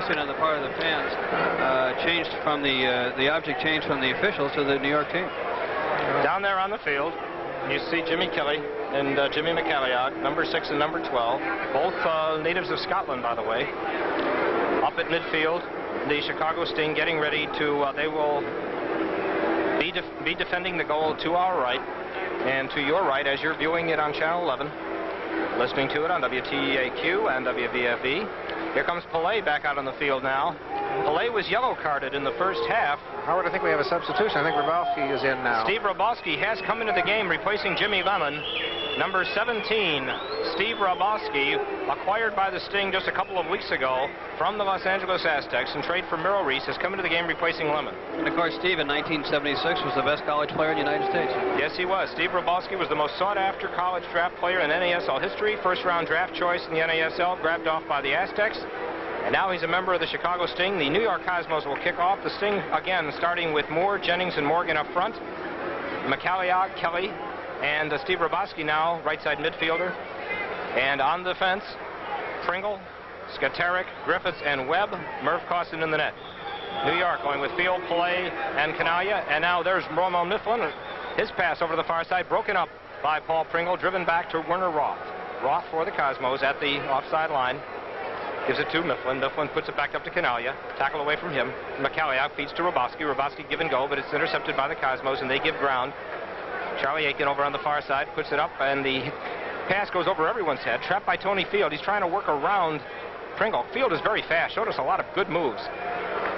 blessing on the part of the fans changed from the object changed from the officials to the New York team. Down there on the field, you see Jimmy Kelly and Jimmy McCalliog, number 6 and number 12, both natives of Scotland, by the way. Up at midfield, the Chicago Sting getting ready to, they will be defending the goal to our right and to your right as you're viewing it on Channel 11, listening to it on WTAQ and WVFE. Here comes Pelé back out on the field now. Pelé was yellow carded in the first half. Howard, I think we have a substitution. I think Rabalski is in now. Steve Rabalski has come into the game replacing Jimmy Lemon. Number 17, Steve Rabalski, acquired by the Sting just a couple of weeks ago from the Los Angeles Aztecs in trade for Merrill Reese, has come into the game replacing Lemon. And of course, Steve in 1976 was the best college player in the United States. Yes, he was. Steve Rabalski was the most sought-after college draft player in NASL history. First-round draft choice in the NASL, grabbed off by the Aztecs. And now he's a member of the Chicago Sting. The New York Cosmos will kick off. The Sting, again, starting with Moore, Jennings, and Morgan up front. McCalliog, Kelly, and Steve Rabalski now, right side midfielder. And on the defense, Pringle, Skaterick, Griffiths, and Webb. Merv Costin in the net. New York going with Field, Pelé, and Canaglia. And now there's Romo Mifflin. His pass over to the far side, broken up by Paul Pringle, driven back to Werner Roth. Roth for the Cosmos at the offside line. Gives it to Mifflin. Mifflin puts it back up to Canaglia. Tackle away from him. McCalliog feeds to Rabalski. Rabalski give and go, but it's intercepted by the Cosmos, and they give ground. Charlie Aiken over on the far side puts it up, and the pass goes over everyone's head. Trapped by Tony Field. He's trying to work around Pringle. Field is very fast. Showed us a lot of good moves.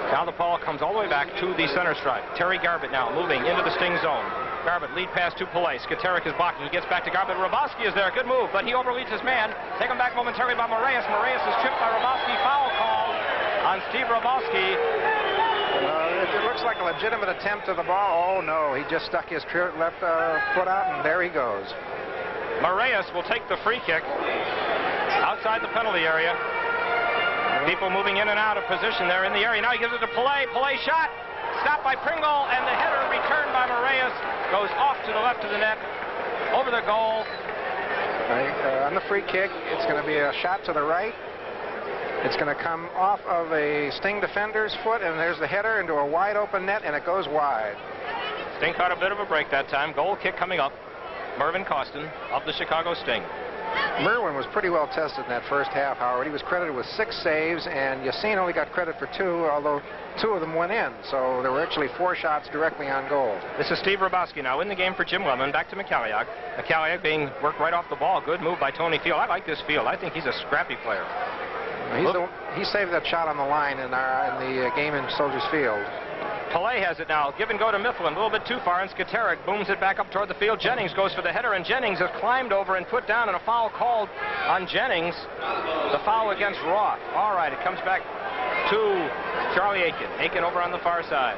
Now the ball comes all the way back to the center stripe. Terry Garbutt now moving into the Sting zone. Garbutt lead pass to Pelé. Skaterick is blocking. He gets back to Garbutt. Rabalski is there. Good move, but he overleads his man. Taken back momentarily by Moraes. Moraes is tripped by Rabalski. Foul called on Steve Rabalski. It looks like a legitimate attempt to the ball. Oh, no. He just stuck his left foot out, and there he goes. Moraes will take the free kick outside the penalty area. People moving in and out of position there in the area. Now he gives it to Pelé. Pelé shot. Stopped by Pringle, and the header returned by Moraes goes off to the left of the net, over the goal. On the free kick, it's going to be a shot to the right. It's going to come off of a Sting defender's foot, and there's the header into a wide open net, and it goes wide. Sting caught a bit of a break that time. Goal kick coming up. Mervyn Costin of the Chicago Sting. Merwin was pretty well tested in that first half, Howard. He was credited with 6 saves, and Yassine only got credit for 2, although 2 of them went in. So there were actually 4 shots directly on goal. This is Steve Rabalski now in the game for Jim Lemon. Back to McCalliog. McCalliog being worked right off the ball. Good move by Tony Field. I like this Field. I think he's a scrappy player. He saved that shot on the line in the game in Soldiers Field. Pelé has it now. Give and go to Mifflin. A little bit too far, and Skaterick booms it back up toward the field. Jennings goes for the header, and Jennings has climbed over and put down, and a foul called on Jennings. The foul against Roth. All right, it comes back to Charlie Aiken. Aiken over on the far side.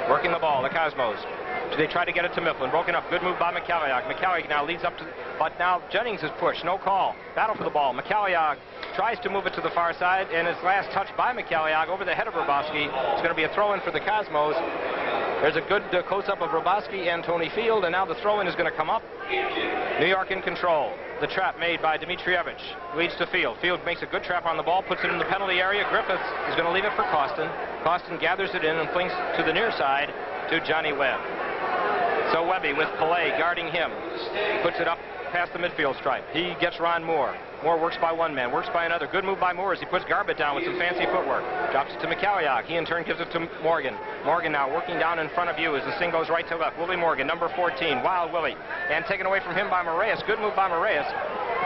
Working the ball, the Cosmos. They try to get it to Mifflin. Broken up. Good move by McCalliog. McCalliog now leads up to... But now Jennings is pushed. No call. Battle for the ball. McCalliog tries to move it to the far side, and his last touch by McCalliog over the head of Rabalski. It's going to be a throw-in for the Cosmos. There's a good close-up of Rabalski and Tony Field, and now the throw-in is going to come up. New York in control. The trap made by Dimitrievich leads to Field. Field makes a good trap on the ball, puts it in the penalty area. Griffiths is going to leave it for Costin. Costin gathers it in and flings to the near side to Johnny Webb. So Webby with Pelé guarding him. Puts it up past the midfield stripe. He gets Ron Moore. Moore works by one man, works by another. Good move by Moore as he puts Garbutt down with some fancy footwork. Drops it to McCalliog. He in turn gives it to Morgan. Morgan now working down in front of you as the Sting goes right to left. Willie Morgan, number 14. Wild Willie. And taken away from him by Moraes. Good move by Moraes.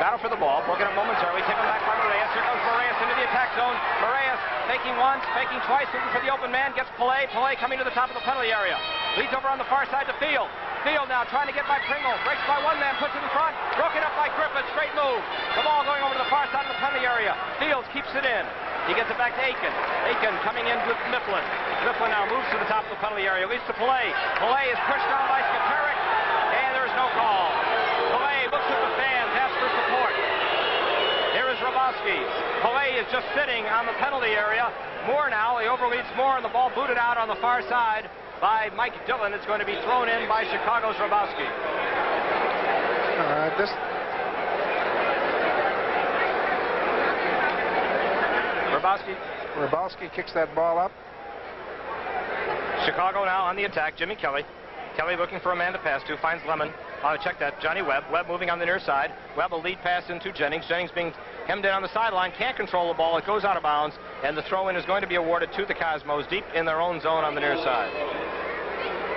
Battle for the ball. Broken up momentarily. Taken back by Moraes. Here comes Moraes into the attack zone. Moraes faking once, faking twice, looking for the open man. Gets Pelé. Pelé coming to the top of the penalty area. Leads over on the far side to Field. Field now trying to get by Pringle. Breaks by one man, puts it in front. Broken up by Griffith. Straight move. The ball going over to the far side of the penalty area. Fields keeps it in. He gets it back to Aiken. Aiken coming in with Mifflin. Mifflin now moves to the top of the penalty area. Leads to Pelé. Pelé is pushed down by Skaterick. And there's no call. Pelé looks at the fans, asks for support. Here is Rabalski. Pelé is just sitting on the penalty area. Moore now. He overleads Moore, and the ball booted out on the far side by Mike Dillon. It's going to be thrown in by Chicago's Rabalski. Rybalski kicks that ball up. Chicago now on the attack. Jimmy Kelly. Kelly looking for a man to pass to. Finds Lemon. Check that. Johnny Webb. Webb moving on the near side. Webb a lead pass into Jennings. Jennings being hemmed in on the sideline. Can't control the ball. It goes out of bounds. And the throw-in is going to be awarded to the Cosmos deep in their own zone on the near side.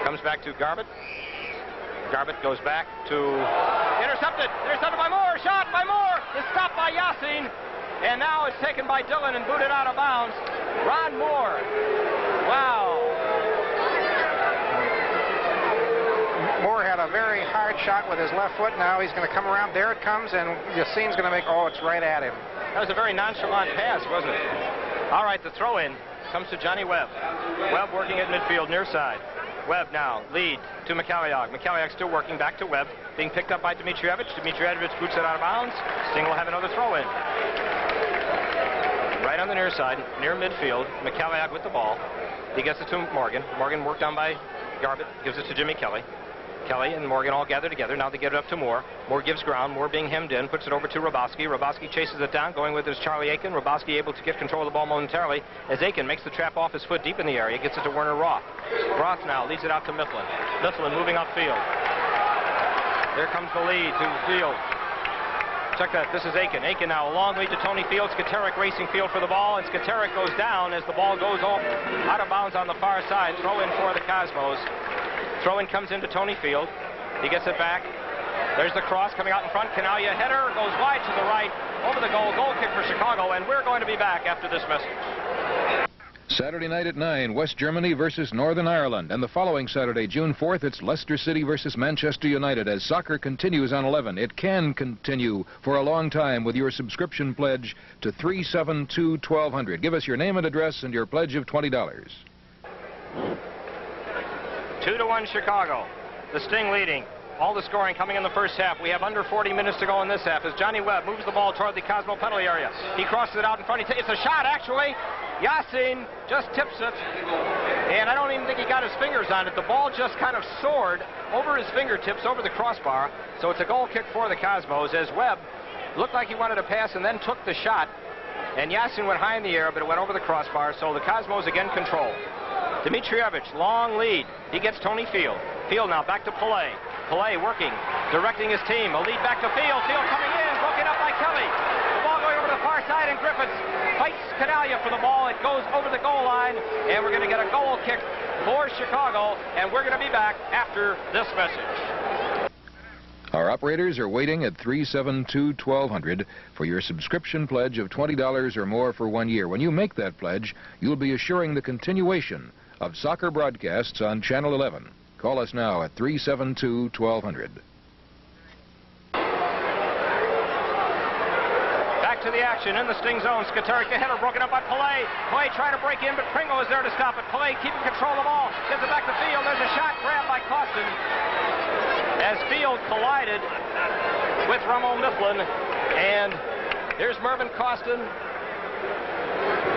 Comes back to Garbutt. Garbutt goes back to... Intercepted. Intercepted by Moore. Shot by Moore. It's stopped by Yassin. And now it's taken by Dillon and booted out of bounds. Ron Moore. Wow. Moore had a very hard shot with his left foot. Now he's going to come around. There it comes, and Yassin's going to make... Oh, it's right at him. That was a very nonchalant pass, wasn't it? All right, the throw-in comes to Johnny Webb. Webb working at midfield, near side. Webb now, lead to McCalliog. McCalliog still working back to Webb. Being picked up by Dimitrievich. Dimitrievich boots it out of bounds. Sting will have another throw-in. Right on the near side, near midfield. McCalliog with the ball. He gets it to Morgan. Morgan worked on by Garbutt. Gives it to Jimmy Kelly. Kelly and Morgan all gather together. Now they get it up to Moore. Moore gives ground. Moore being hemmed in. Puts it over to Rybalski. Rybalski chases it down. Going with his Charlie Aiken. Rybalski able to get control of the ball momentarily as Aiken makes the trap off his foot deep in the area. Gets it to Werner Roth. Roth now leads it out to Mifflin. Mifflin moving upfield. There comes the lead to Field. Check that. This is Aiken. Aiken now a long lead to Tony Field. Skaterick racing Field for the ball, and Skaterick goes down as the ball goes off out of bounds on the far side. Throw in for the Cosmos. Throw in comes into Tony Field. He gets it back. There's the cross coming out in front. Canalia header goes wide to the right over the goal. Goal kick for Chicago, and we're going to be back after this message. Saturday night at 9, West Germany versus Northern Ireland. And the following Saturday, June 4th, it's Leicester City versus Manchester United. As soccer continues on 11, it can continue for a long time with your subscription pledge to 372-1200. Give us your name and address and your pledge of $20. 2-1 Chicago. The Sting leading. All the scoring coming in the first half. We have under 40 minutes to go in this half as Johnny Webb moves the ball toward the Cosmo penalty area. He crosses it out in front. It's a shot, actually. Yassin just tips it, and I don't even think he got his fingers on it. The ball just kind of soared over his fingertips, over the crossbar. So it's a goal kick for the Cosmos as Webb looked like he wanted to pass and then took the shot. And Yassin went high in the air, but it went over the crossbar. So the Cosmos again control. Dimitrievich, long lead. He gets Tony Field. Field now back to Pillay. Pillay working, directing his team. A lead back to Field. Field coming in, broken up by Kelly. The ball going over to the far side, and Griffiths fights Canalia for the ball. It goes over the goal line, and we're going to get a goal kick for Chicago, and we're going to be back after this message. Our operators are waiting at 372-1200 for your subscription pledge of $20 or more for 1 year. When you make that pledge, you'll be assuring the continuation of soccer broadcasts on Channel 11. Call us now at 372-1200. Back to the action in the Sting zone. Skaterick, the header broken up by Pillay. Pillay trying to break in, but Pringle is there to stop it. Pillay keeping control of the ball. Gets it back to Field. There's a shot grab by Costin as Field collided with Ramo Mifflin. And here's Mervyn Costin.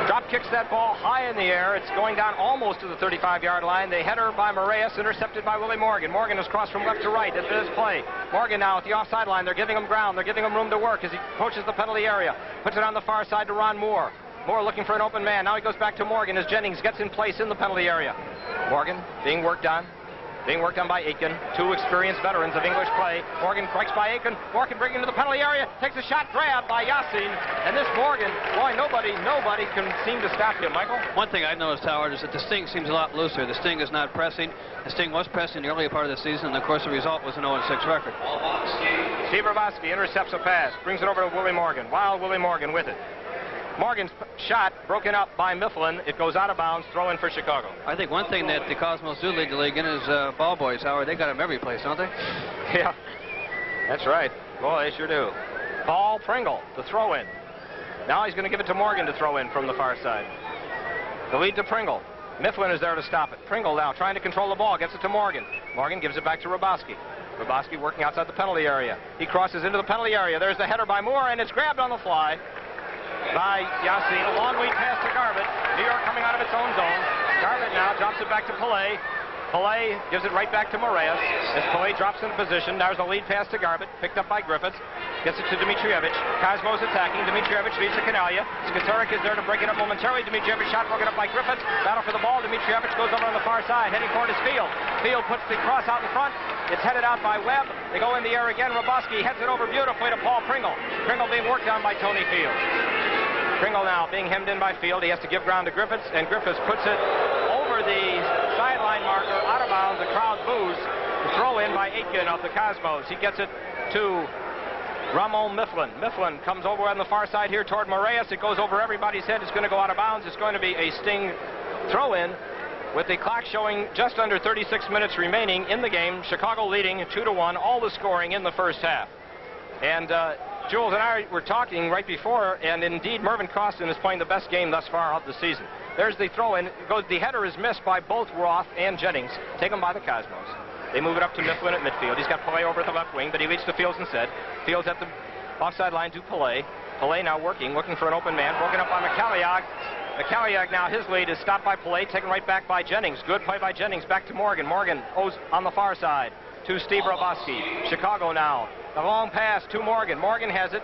Drop kicks that ball high in the air. It's going down almost to the 35-yard line. The header by Moraes, intercepted by Willie Morgan. Morgan has crossed from left to right at this play. Morgan now at the offside line. They're giving him ground. They're giving him room to work as he approaches the penalty area. Puts it on the far side to Ron Moore. Moore looking for an open man. Now he goes back to Morgan as Jennings gets in place in the penalty area. Morgan being worked on. Being worked on by Aiken. Two experienced veterans of English play. Morgan breaks by Aiken. Morgan bringing into the penalty area. Takes a shot grab by Yassin. And this Morgan, boy, nobody can seem to stop him, Michael. One thing I've noticed, Howard, is that the Sting seems a lot looser. The Sting is not pressing. The Sting was pressing the earlier part of the season, and of course the result was an 0-6 record. Steve Rybalski intercepts a pass. Brings it over to Willie Morgan. Wild Willie Morgan with it. Morgan's shot broken up by Mifflin. It goes out of bounds. Throw in for Chicago. I think one thing that the Cosmos do lead the league in is ball boys, Howard. They got them every place, don't they? Yeah, that's right. Boy, they sure do. Paul Pringle, the throw in. Now he's going to give it to Morgan to throw in from the far side. The lead to Pringle. Mifflin is there to stop it. Pringle now trying to control the ball. Gets it to Morgan. Morgan gives it back to Rybalski. Rybalski working outside the penalty area. He crosses into the penalty area. There's the header by Moore, and it's grabbed on the fly by Yassin. A long lead pass to Garbutt. New York coming out of its own zone. Garbutt now drops it back to Pillay. Pelé gives it right back to Moraes. As Pelé drops into position, there's a lead pass to Garbett, picked up by Griffiths. Gets it to Dimitrievich. Cosmo's attacking. Dimitrievich leads to Canalia. Skateric is there to break it up momentarily. Dimitrievich shot broken up by Griffiths. Battle for the ball. Dimitrievich goes over on the far side, heading toward his Field. Field puts the cross out in front. It's headed out by Webb. They go in the air again. Roboski heads it over beautifully to Paul Pringle. Pringle being worked on by Tony Field. Pringle now being hemmed in by Field. He has to give ground to Griffiths, and Griffiths puts it over the sideline marker, out of bounds. The crowd boos. The throw in by Aitken of the Cosmos. He gets it to Ramon Mifflin. Mifflin comes over on the far side here toward Moraes. It goes over everybody's head. It's going to go out of bounds. It's going to be a Sting throw in with the clock showing just under 36 minutes remaining in the game. Chicago leading 2-1, all the scoring in the first half. And Jules and I were talking right before, and indeed Mervyn Costin is playing the best game thus far of the season. There's the throw-in. The header is missed by both Roth and Jennings, taken by the Cosmos. They move it up to Mifflin at midfield. He's got Pelé over at the left wing, but he leads to Fields instead. Fields at the offside line to Pelé. Pelé now looking for an open man, broken up by McCalliog. McCalliog now, his lead is stopped by Pelé, taken right back by Jennings. Good play by Jennings, back to Morgan. Morgan owes on the far side to Steve Roboski. Chicago now, the long pass to Morgan. Morgan has it.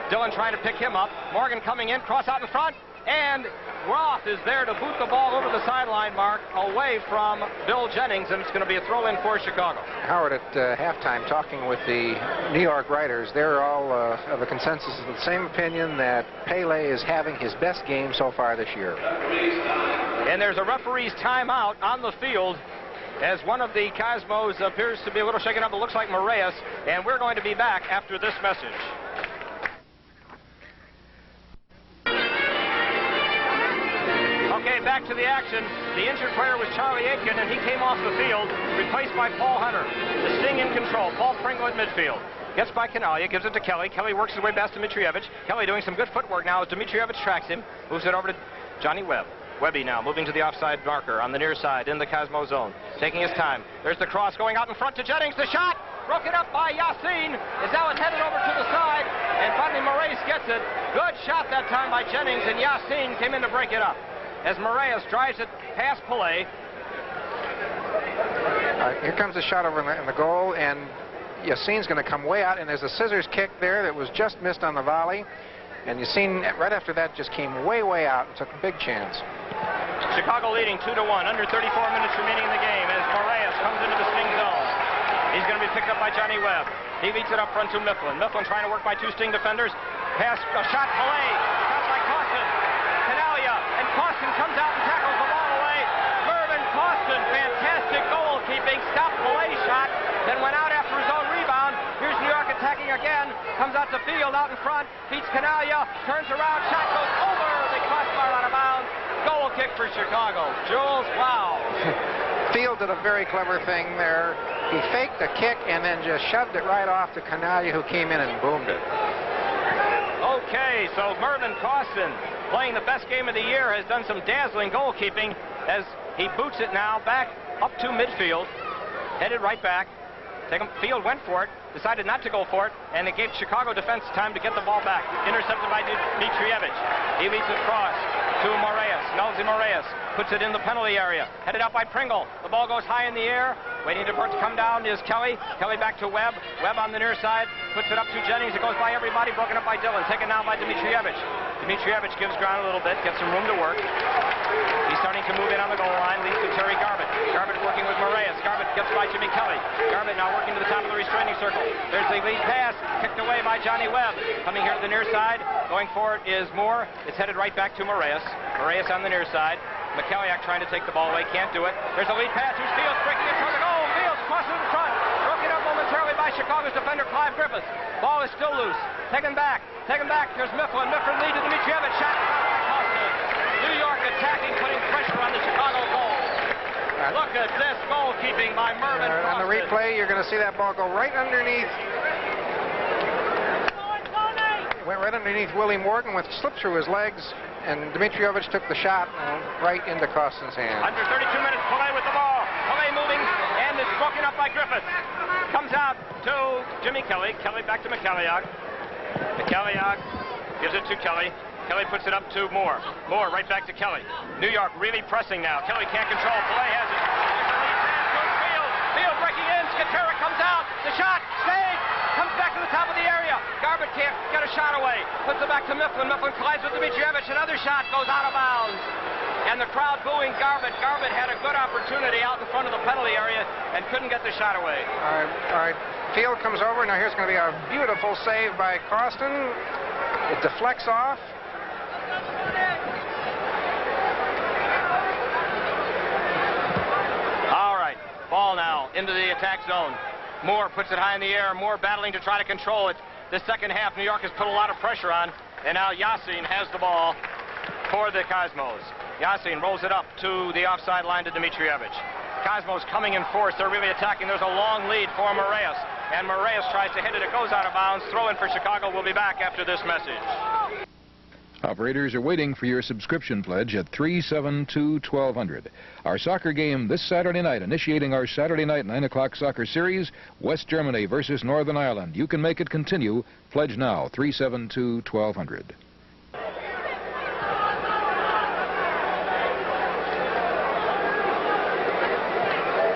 Dillon trying to pick him up. Morgan coming in, cross out in front, and Roth is there to boot the ball over the sideline mark away from Bill Jennings, and it's going to be a throw-in for Chicago. Howard, at halftime, talking with the New York writers, they're all of a consensus of the same opinion that Pele is having his best game so far this year. And there's a referee's timeout on the field as one of the Cosmos appears to be a little shaken up. It looks like Moraes, and we're going to be back after this message. Okay, back to the action. The injured player was Charlie Aitken, and he came off the field, replaced by Paul Hunter. The Sting in control. Paul Pringle at midfield. Gets by Canalia, gives it to Kelly. Kelly works his way past Dimitrievich. Kelly doing some good footwork now as Dimitrievich tracks him. Moves it over to Johnny Webb. Webby now moving to the offside marker on the near side in the Cosmo zone. Taking his time. There's the cross going out in front to Jennings. The shot broken up by Yassine. Is now headed over to the side, and finally Moraes gets it. Good shot that time by Jennings, and Yassine came in to break it up as Moraes drives it past Pelé. Here comes the shot over in the goal, and Yassine's going to come way out, and there's a scissors kick there that was just missed on the volley. And Yassine, right after that, just came way out and took a big chance. Chicago leading 2-1, under 34 minutes remaining in the game as Moraes comes into the Sting zone. He's going to be picked up by Johnny Webb. He leads it up front to Mifflin. Mifflin trying to work by two Sting defenders. Pass, a shot, Pelé, shot by Costin. Canalia, and Costin comes out and tackles the ball away. Mervyn Costin, fantastic goalkeeping, stopped Pelé's shot, then went out after his own rebound. Here's New York attacking again, comes out to Field out in front, beats Canalia, turns around, shot goes over the crossbar out of bounds. Goal kick for Chicago. Jules, wow. Field did a very clever thing there. He faked the kick and then just shoved it right off to Canalia, who came in and boomed it. Okay, so Mervyn Costin, playing the best game of the year, has done some dazzling goalkeeping as he boots it now back up to midfield, headed right back. Field went for it, decided not to go for it, and it gave Chicago defense time to get the ball back. Intercepted by Dimitrievich. He leads it across to Moraes. Nelson Moraes puts it in the penalty area. Headed out by Pringle. The ball goes high in the air. Waiting for it to come down is Kelly. Kelly back to Webb. Webb on the near side. Puts it up to Jennings. It goes by everybody. Broken up by Dillon. Taken now by Dimitrievich. Dimitrievich gives ground a little bit. Gets some room to work. He's starting to move in on the goal line. Leads to Terry Garbett. Garbett working with Moraes. Garbett gets by Jimmy Kelly. Garbett now working to the top of the restraining circle. There's the lead pass. Kicked away by Johnny Webb. Coming here to the near side. Going for it is Moore. It's headed right back to Moraes. Moraes on the near side. McCalliac trying to take the ball away. Can't do it. There's a lead pass. Here's Fields breaking it toward the goal. Fields crosses in front. Broken up momentarily by Chicago's defender, Clive Griffiths. Ball is still loose. Taken back. Taken back. There's Mifflin. Mifflin lead to Dimitrievich. Shot by Costin. New York attacking, putting pressure on the Chicago goal. Look at this goalkeeping by Mervyn Costin. On the replay, you're going to see that ball go right underneath. It went right underneath Willie Morgan, with slip through his legs, and Dimitrievich took the shot right into Costin's hand. Under 32 minutes, Pelé with the ball. Pelé moving, and it's broken up by Griffiths. Comes out to Jimmy Kelly. Kelly back to McCalliog. McCalliog gives it to Kelly. Kelly puts it up to Moore. Moore right back to Kelly. New York really pressing now. Kelly can't control. Pelé has it. Field breaking in. Skaterick comes out. The shot. Stayed. Comes back to the top of the area. Garbutt can't get a shot away. Puts it back to Mifflin. Mifflin collides with Dimitrievich. Another shot goes out of bounds. And the crowd booing Garbutt. Garbutt had a good opportunity out in front of the penalty area and couldn't get the shot away. All right. Field comes over. Now here's going to be a beautiful save by Costin. It deflects off. All right. Ball now into the attack zone. Moore puts it high in the air. Moore battling to try to control it. The second half, New York has put a lot of pressure on. And now Yassin has the ball for the Cosmos. Yassin rolls it up to the offside line to Dimitrievich. Cosmos coming in force. They're really attacking. There's a long lead for Moraes. And Moraes tries to hit it. It goes out of bounds. Throw in for Chicago. We'll be back after this message. Operators are waiting for your subscription pledge at 372-1200. Our soccer game this Saturday night, initiating our Saturday night 9 o'clock soccer series, West Germany versus Northern Ireland. You can make it continue. Pledge now, 372-1200.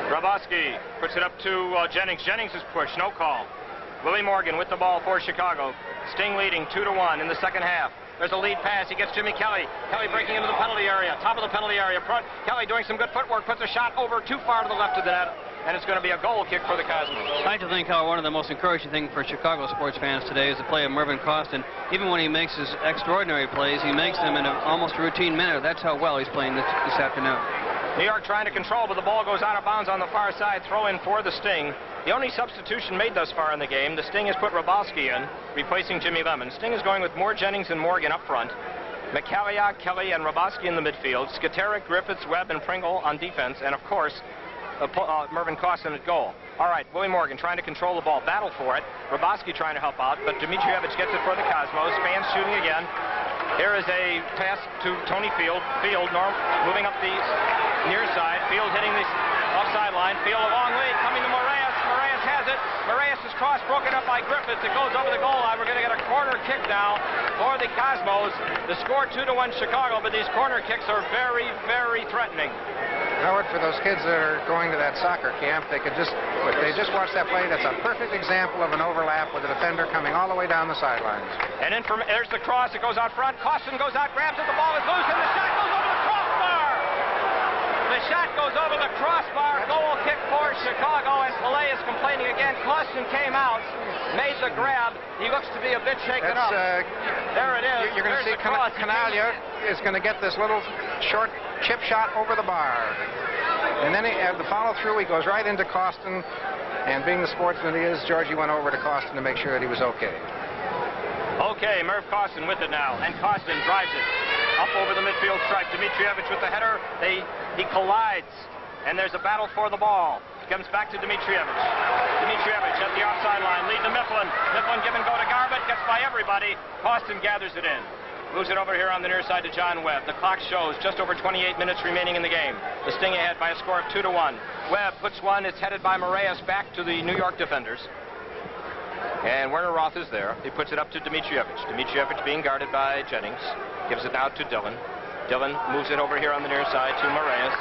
Grabowski puts it up to Jennings. Jennings is pushed. No call. Willie Morgan with the ball for Chicago. Sting leading 2-1 in the second half. There's a lead pass. He gets Jimmy Kelly. Kelly breaking into the penalty area. Top of the penalty area. Kelly doing some good footwork. Puts a shot over too far to the left of the net. And it's going to be a goal kick for the Cosmos. I like to think how one of the most encouraging things for Chicago sports fans today is the play of Mervyn Costin. Even when he makes his extraordinary plays, he makes them in almost a routine manner. That's how well he's playing this afternoon. New York trying to control, but the ball goes out of bounds on the far side. Throw in for the Sting. The only substitution made thus far in the game, the Sting has put Grabowski in, replacing Jimmy Lemon. Sting is going with Moore, Jennings, and Morgan up front. McCalliot, Kelly, and Grabowski in the midfield. Skaterick, Griffiths, Webb, and Pringle on defense. And, of course, Mervyn Costin at goal. All right, Willie Morgan trying to control the ball. Battle for it. Grabowski trying to help out, but Dimitrievich gets it for the Cosmos. Fans shooting again. Here is a pass to Tony Field. Field moving up the near side. Field hitting the offside line. Field a long lead coming to Moraes. Moraes has it. Moraes' cross broken up by Griffiths. It goes over the goal line. We're going to get a corner kick now for the Cosmos. The score 2-1 Chicago, but these corner kicks are very, very threatening. Howard, for those kids that are going to that soccer camp, if they just watch that play, that's a perfect example of an overlap with a defender coming all the way down the sidelines. And there's the cross. It goes out front. Costin goes out, grabs it. The ball is loose, and the shot goes over the crossbar. The shot goes over the crossbar. Goal kick for Chicago, and Pelé is complaining again. Costin came out, made the grab. He looks to be a bit shaken up. There it is. You're going to see Canalia is going to get this little short chip shot over the bar. And then the follow-through, he goes right into Costin. And being the sportsman he is, Georgie went over to Costin to make sure that he was okay. Okay, Merv Costin with it now. And Costin drives it up over the midfield stripe. Dimitrievich with the header. He collides. And there's a battle for the ball. It comes back to Dimitrievich. Dimitrievich at the offside line. Lead to Mifflin. Mifflin give and go to Garbutt. Gets by everybody. Costin gathers it in. Moves it over here on the near side to John Webb. The clock shows just over 28 minutes remaining in the game. The Sting ahead by a score of 2-1. Webb puts one. It's headed by Moraes back to the New York defenders. And Werner Roth is there. He puts it up to Dimitrievich. Dimitrievich being guarded by Jennings. Gives it now to Dillon. Dillon moves it over here on the near side to Moraes.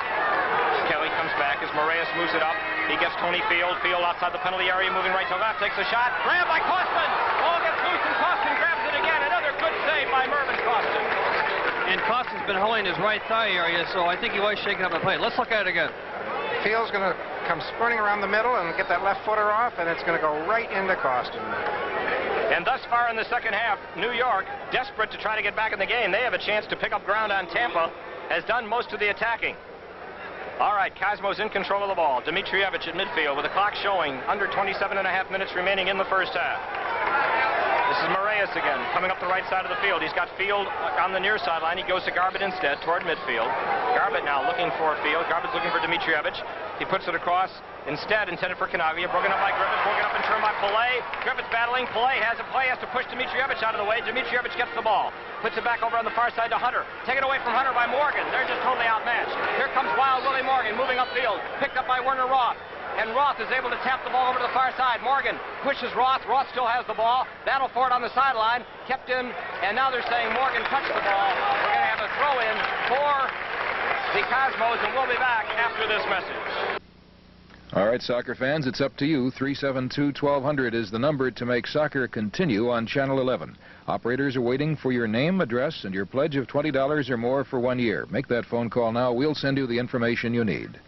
Kelly comes back as Moraes moves it up. He gets Tony Field. Field outside the penalty area, moving right to left. Takes a shot. Grabbed by Costin. Ball gets loose and Costin grabs it again. Another good save by Mervyn Costin. And Costin's been holding his right thigh area, so I think he was shaking up the play. Let's look at it again. Field's going to come sprinting around the middle and get that left footer off, and it's going to go right into Costin. And thus far in the second half, New York, desperate to try to get back in the game. They have a chance to pick up ground on Tampa, has done most of the attacking. All right, Cosmos in control of the ball. Dimitrievich at midfield with the clock showing under 27.5 minutes remaining in the first half. This is Moraes again, coming up the right side of the field. He's got Field on the near sideline. He goes to Garbutt instead, toward midfield. Garbutt now looking for Field. Garbutt's looking for Dimitrievich. He puts it across, instead intended for Canavia. Broken up by Griffiths, broken up in turn by Pelé. Griffiths battling. Pelé has a play, has to push Dimitrievich out of the way. Dimitrievich gets the ball. Puts it back over on the far side to Hunter. Taken away from Hunter by Morgan. They're just totally outmatched. Here comes wild Willie Morgan moving upfield. Picked up by Werner Roth. And Roth is able to tap the ball over to the far side. Morgan pushes Roth. Roth still has the ball. Battle for it on the sideline. Kept in. And now they're saying Morgan touched the ball. We're going to have a throw-in for the Cosmos, and we'll be back after this message. All right, soccer fans, it's up to you. 372-1200 is the number to make soccer continue on Channel 11. Operators are waiting for your name, address, and your pledge of $20 or more for 1 year. Make that phone call now. We'll send you the information you need.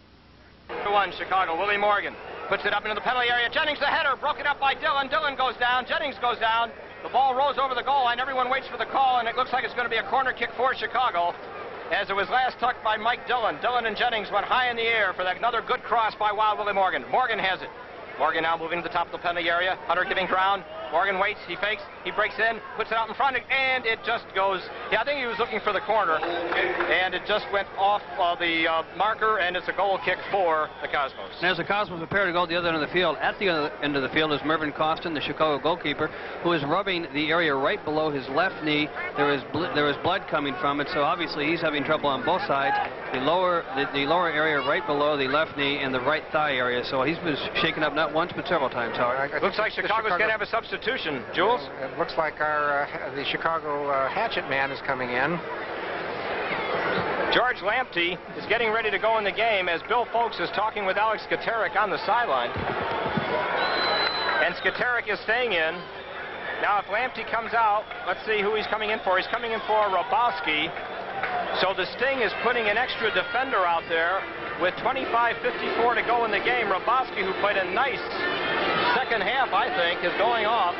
2-1 Chicago. Willie Morgan puts it up into the penalty area. Jennings, the header, broken up by Dillon. Dillon goes down. Jennings goes down. The ball rolls over the goal line. Everyone waits for the call, and it looks like it's going to be a corner kick for Chicago, as it was last tucked by Mike Dillon. Dillon and Jennings went high in the air for that another good cross by Wild Willie Morgan. Morgan has it. Morgan now moving to the top of the penalty area. Hunter giving ground. Morgan waits, he fakes, he breaks in, puts it out in front, and it just goes. Yeah, I think he was looking for the corner, and it just went off the marker, and it's a goal kick for the Cosmos. And as the Cosmos prepare to go to the other end of the field, at the other end of the field is Mervyn Costin, the Chicago goalkeeper, who is rubbing the area right below his left knee. There is blood coming from it, so obviously he's having trouble on both sides. The lower area right below the left knee and the right thigh area, so he's been shaken up not once but several times, Howard. Looks like Chicago's going to have a substitution. Jules? It looks like the Chicago hatchet man is coming in. George Lamptey is getting ready to go in the game as Bill Folks is talking with Alex Skaterick on the sideline. And Skaterick is staying in. Now if Lamptey comes out, let's see who he's coming in for. He's coming in for Rabowski. So the Sting is putting an extra defender out there with 25:54 to go in the game. Rabowski, who played a nice second half, I think, is going off.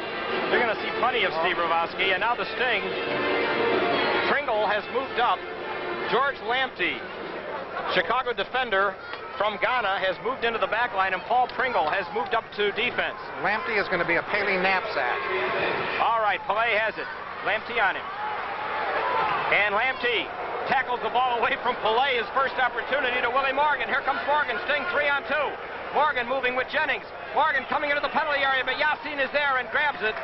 You're going to see plenty of Steve Rabowski. And now the Sting. Pringle has moved up. George Lamptey, Chicago defender from Ghana, has moved into the back line, and Paul Pringle has moved up to defense. Lamptey is going to be a Paley knapsack. All right, Pelé has it. Lamptey on him. And Lamptey tackles the ball away from Pelé, his first opportunity to Willie Morgan. Here comes Morgan, Sting 3-on-2. Morgan moving with Jennings. Morgan coming into the penalty area, but Yassine is there and grabs it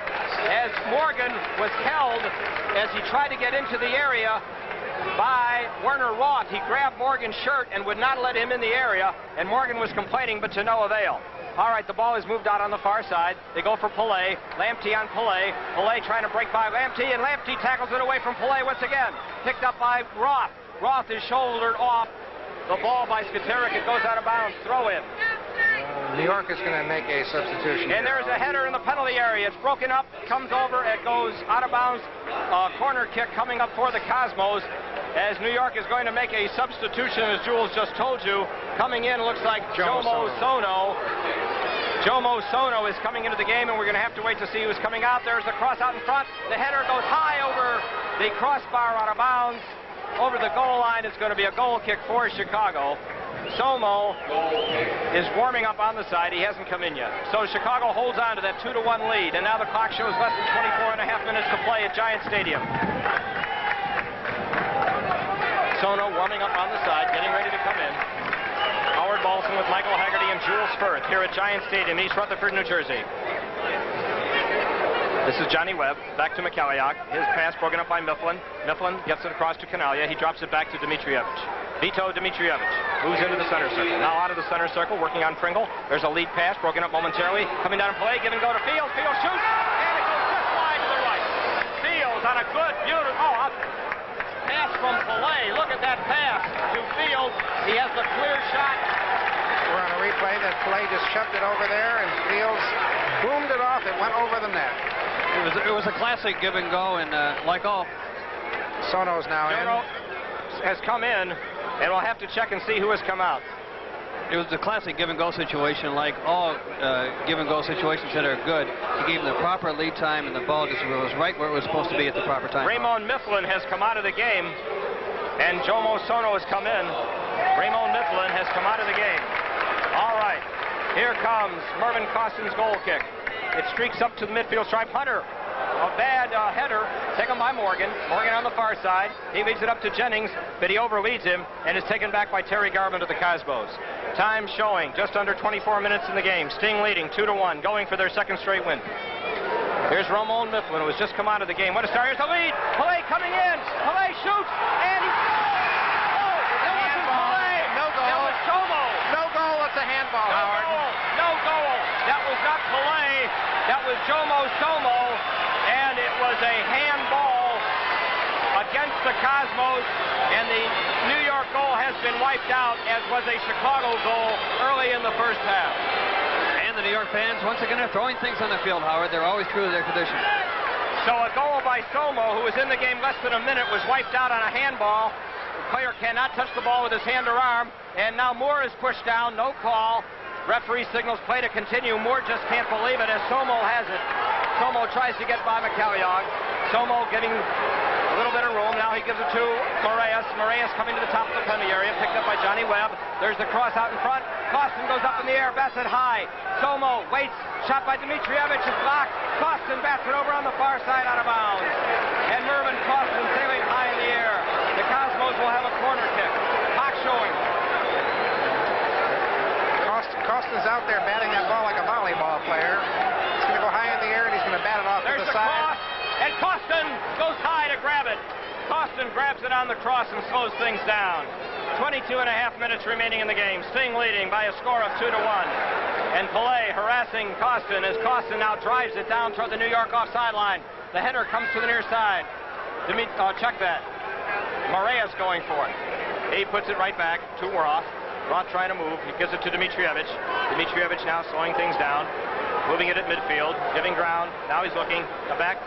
as Morgan was held as he tried to get into the area by Werner Roth. He grabbed Morgan's shirt and would not let him in the area, and Morgan was complaining, but to no avail. All right, the ball is moved out on the far side. They go for Pelé. Lamptey on Pelé. Pelé trying to break by Lamptey, and Lamptey tackles it away from Pelé once again. Picked up by Roth. Roth is shouldered off the ball by Skaterick. It goes out of bounds. Throw in. New York is going to make a substitution. And there's a header in the penalty area. It's broken up, comes over, it goes out of bounds. Corner kick coming up for the Cosmos, as New York is going to make a substitution, as Jules just told you. Coming in looks like Jomo Sono. Jomo Sono is coming into the game, and we're going to have to wait to see who's coming out. There's the cross out in front. The header goes high over the crossbar, out of bounds. Over the goal line. It's going to be a goal kick for Chicago. Somo is warming up on the side. He hasn't come in yet. So Chicago holds on to that 2-1 lead, and now the clock shows less than 24.5 minutes to play at Giant Stadium. Sono warming up on the side, getting ready to come in. Howard Balson with Michael Haggerty and Jules Firth here at Giant Stadium, East Rutherford, New Jersey. This is Johnny Webb, back to Mikhailiak. His pass broken up by Mifflin. Mifflin gets it across to Kanalia. He drops it back to Dimitrievich. Vito Dimitrievich moves into the center circle. Now out of the center circle, working on Pringle. There's a lead pass broken up momentarily. Coming down in play, give and go to Fields. Fields shoots, and it goes just wide to the right. Fields on a good, beautiful pass from Pelé. Look at that pass to Fields. He has the clear shot. We're on a replay that Pelé just shoved it over there, and Fields boomed it off. It went over the net. It was a classic give and go, and like all. Sono's now Sono has come in, and we'll have to check and see who has come out. It was a classic give and go situation, like all give and go situations that are good. He gave him the proper lead time, and the ball just was right where it was supposed to be at the proper time. Raymond Mifflin has come out of the game, and Jomo Sono has come in. Raymond Mifflin has come out of the game. All right, here comes Mervyn Costin's goal kick. It streaks up to the midfield stripe. Hunter, a bad header taken by Morgan. Morgan on the far side. He leads it up to Jennings, but he overleads him and is taken back by Terry Garvin to the Cosmos. Time showing just under 24 minutes in the game. Sting leading 2-1, going for their second straight win. Here's Ramon Mifflin, who has just come out of the game. What a start. Here's the lead. Pelé coming in. Pelé shoots, and he... Oh, that wasn't Pelé. No goal. That was Jomo. No goal. It's a handball, Howard. No goal. That was not Pelé. That was Jomo Somo, and it was a handball against the Cosmos, and the New York goal has been wiped out, as was a Chicago goal early in the first half. And the New York fans, once again, are throwing things on the field, Howard. They're always true to their tradition. So a goal by Somo, who was in the game less than a minute, was wiped out on a handball. The player cannot touch the ball with his hand or arm, and now Moore is pushed down, no call. Referee signals play to continue. Moore just can't believe it as Somo has it. Somo tries to get by McCalliog. Somo getting a little bit of room. Now he gives it to Moraes. Moraes coming to the top of the penalty area, picked up by Johnny Webb. There's the cross out in front. Costin goes up in the air, bats it high. Somo waits, shot by Dmitrievich is blocked. Costin bats it over on the far side out of bounds. And Mervyn Costin sailing high in the air. The Cosmos will have a corner kick. Hawk showing. Costin's out there batting that ball like a volleyball player. He's going to go high in the air and he's going to bat it off to the side. Cross, and Costin goes high to grab it. Costin grabs it on the cross and slows things down. 22.5 minutes remaining in the game. Sting leading by a score of 2-1. And Pelé harassing Costin as Costin now drives it down toward the New York offside line. The header comes to the near side. Check that. Moraes going for it. He puts it right back to Roth. Roth trying to move. He gives it to Dmitrievich. Dmitrievich now slowing things down. Moving it at midfield. Giving ground. Now he's looking. Back.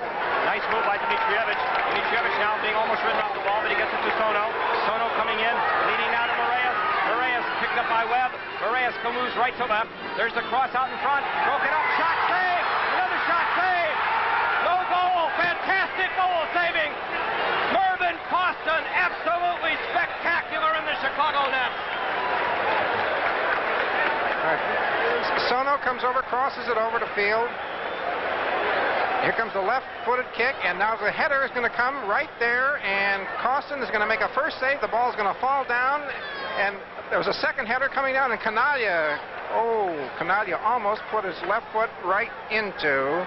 Nice move by Dmitrievich. Dmitrievich now being almost ridden off the ball, but he gets it to Sono. Sono coming in. Leading now to Moraes. Moraes picked up by Webb. Moraes moves right to left. There's the cross out in front. Broken up. Shot saved. Another shot saved. No goal. Fantastic goal saving. Mervyn Costin. Absolutely spectacular in the Chicago net. Sono comes over, crosses it over to field. Here comes the left-footed kick, and now the header is going to come right there, and Costin is going to make a first save. The ball is going to fall down, and there was a second header coming down, and Canaglia almost put his left foot right into.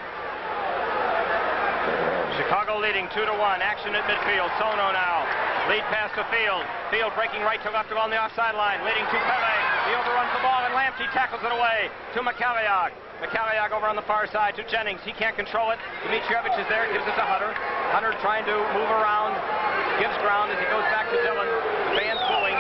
Chicago leading 2-1. Action at midfield. Sono now. Lead pass to Field. Field breaking right to left along the offside line, leading to Pele. He overruns the ball, and Lamptey tackles it away to McCalliog. McCalliog over on the far side to Jennings. He can't control it. Dmitrievich is there, gives it to Hunter. Hunter trying to move around, gives ground as he goes back to Dillon. The fans booing.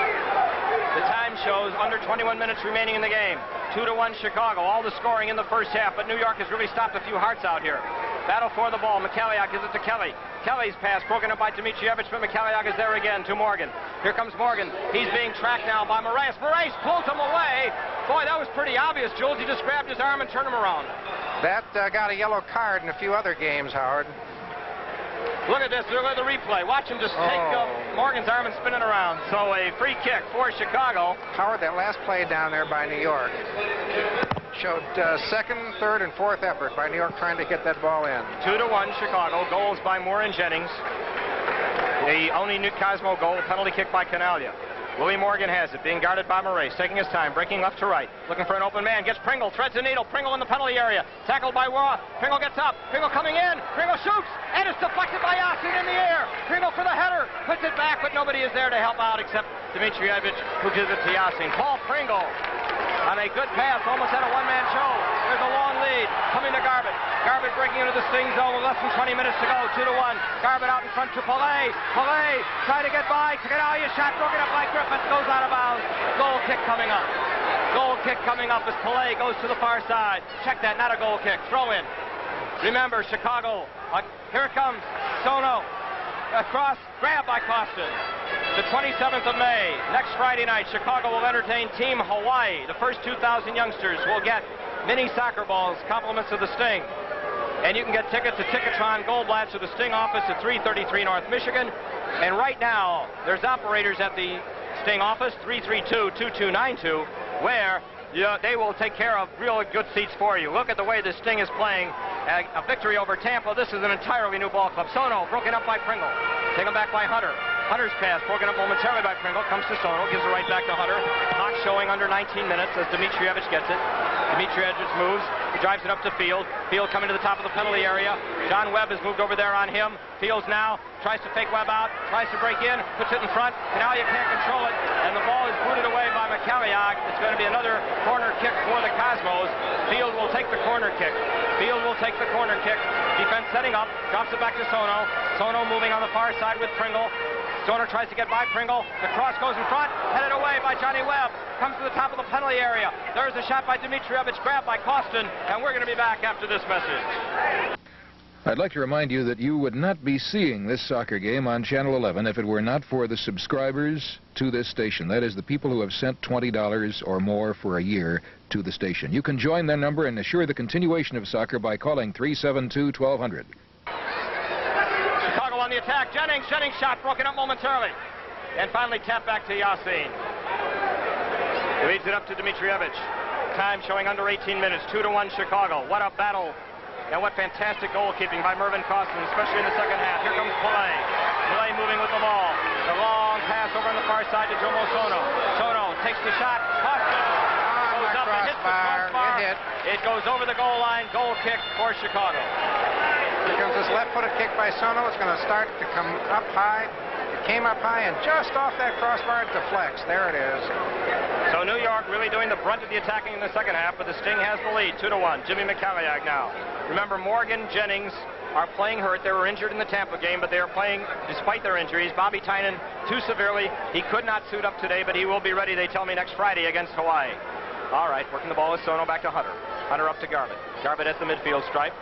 The time shows under 21 minutes remaining in the game. 2-1 Chicago. All the scoring in the first half, but New York has really stopped a few hearts out here. Battle for the ball. McCalliog gives it to Kelly. Kelly's pass broken up by Dmitrievich, but McCalliog is there again to Morgan. Here comes Morgan. He's being tracked now by Moraes. Moraes pulls him away. Boy, that was pretty obvious, Jules. He just grabbed his arm and turned him around. That got a yellow card in a few other games, Howard. Look at this. Look at the replay. Watch him just take Morgan's arm and spin it around. So a free kick for Chicago. Howard, that last play down there by New York showed second, third, and fourth effort by New York trying to get that ball in. 2-1 Chicago. Goals by Moore and Jennings. The only New Cosmo goal, penalty kick by Canaglia. Willie Morgan has it, being guarded by Moraes, taking his time, breaking left to right, looking for an open man, gets Pringle, threads the needle, Pringle in the penalty area, tackled by Roth, Pringle gets up, Pringle coming in, Pringle shoots, and it's deflected by Yasin in the air, Pringle for the header, puts it back, but nobody is there to help out except Dmitrievich, who gives it to Yasin. Paul Pringle on a good pass, almost had a one-man show. There's a long lead, coming to Garbutt. Garbutt breaking into the Sting zone with less than 20 minutes to go, 2-1. Garbutt out in front to Pelé. Pelé trying to get by. Canaglia shot broken up by Griffith, goes out of bounds. Goal kick coming up. Goal kick coming up as Pelé goes to the far side. Check that, not a goal kick. Throw in. Remember, Chicago. Here it comes. Sono. Across, grab by Costin. The 27th of May, next Friday night, Chicago will entertain Team Hawaii. The first 2,000 youngsters will get mini soccer balls, compliments of the Sting. And you can get tickets at Ticketron Goldblatt's or the Sting office at 333 North Michigan. And right now, there's operators at the Sting office, 332-2292, where they will take care of real good seats for you. Look at the way the Sting is playing. A victory over Tampa. This is an entirely new ball club. Sono broken up by Pringle. Taken back by Hunter. Hunter's pass broken up momentarily by Pringle. Comes to Sono. Gives it right back to Hunter. Clock showing under 19 minutes as Dmitrievich gets it. Dmitrievich moves. He drives it up to Field. Field coming to the top of the penalty area. John Webb has moved over there on him. Fields now tries to fake Webb out. Tries to break in. Puts it in front. Canaglia can't control it. And the ball is booted away by McCalliog. It's going to be another corner kick for the Cosmos. Field will take the corner kick. Field will take the corner kick. Defense setting up. Drops it back to Sono. Sono moving on the far side with Pringle. Stoner tries to get by Pringle. The cross goes in front. Headed away by Johnny Webb. Comes to the top of the penalty area. There's a shot by Dimitrievich. Grabbed by Costin. And we're going to be back after this message. I'd like to remind you that you would not be seeing this soccer game on Channel 11 if it were not for the subscribers to this station. That is, the people who have sent $20 or more for a year to the station. You can join their number and assure the continuation of soccer by calling 372-1200. Chicago on the attack. Jennings shot broken up momentarily. And finally tapped back to Yasin. He leads it up to Dimitrievich. Time showing under 18 minutes. 2-1 Chicago. What a battle. And what fantastic goalkeeping by Mervyn Costin, especially in the second half. Here comes Pillay. Pillay moving with the ball. The long pass over on the far side to Jomo Sono. Sono takes the shot. Costin goes up and hits the crossbar. It goes over the goal line. Goal kick for Chicago. Here comes this left-footed kick by Sono. It's going to start to come up high. It came up high and just off that crossbar it deflects. There it is. So New York really doing the brunt of the attacking in the second half, but the Sting has the lead, 2-1. Jimmy McCalliag now. Remember, Morgan, Jennings are playing hurt. They were injured in the Tampa game, but they are playing despite their injuries. Bobby Tynan, too severely. He could not suit up today, but he will be ready, they tell me, next Friday against Hawaii. All right, working the ball is Sono back to Hunter. Hunter up to Garbutt. Garbutt at the midfield stripe.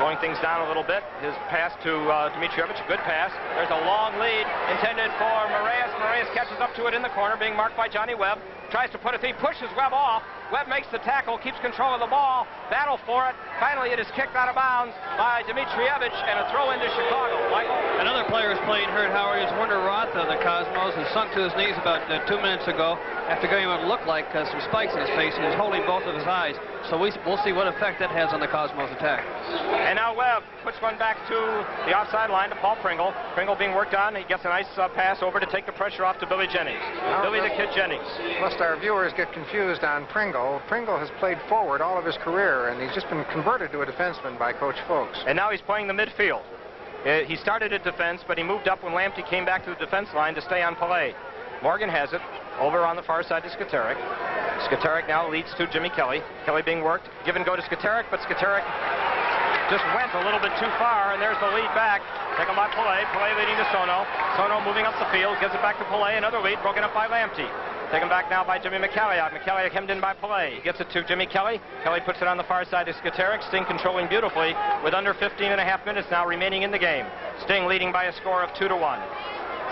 Slowing things down a little bit. His pass to Dimitrievich, a good pass. There's a long lead intended for Moraes. Moraes catches up to it in the corner, being marked by Johnny Webb. Tries to put it, he pushes Webb off. Webb makes the tackle, keeps control of the ball. Battle for it. Finally, it is kicked out of bounds by Dimitrievich, and a throw into Chicago. Michael? Another player is playing hurt, Howard, is Werner Roth of the Cosmos, and sunk to his knees about 2 minutes ago after getting what looked like some spikes in his face. He was holding both of his eyes. So we'll see what effect that has on the Cosmos attack. And now Webb puts one back to the offside line to Paul Pringle. Pringle being worked on. He gets a nice pass over to take the pressure off to Billy Jennings. Billy the Kid Jennings. Lest our viewers get confused on Pringle. Pringle has played forward all of his career, and he's just been converted to a defenseman by Coach Folks. And now he's playing the midfield. He started at defense, but he moved up when Lamptey came back to the defense line to stay on Pillay. Morgan has it. Over on the far side to Skateric. Skateric now leads to Jimmy Kelly. Kelly being worked. Give and go to Skateric, but Skateric just went a little bit too far, and there's the lead back. Taken by Pillay. Pillay leading to Sono. Sono moving up the field. Gives it back to Pillay. Another lead broken up by Lamptey. Taken back now by Jimmy McCalliag. McCalliag hemmed in by Pillay. He gets it to Jimmy Kelly. Kelly puts it on the far side to Skateric. Sting controlling beautifully with under 15.5 minutes now remaining in the game. Sting leading by a score of 2-1.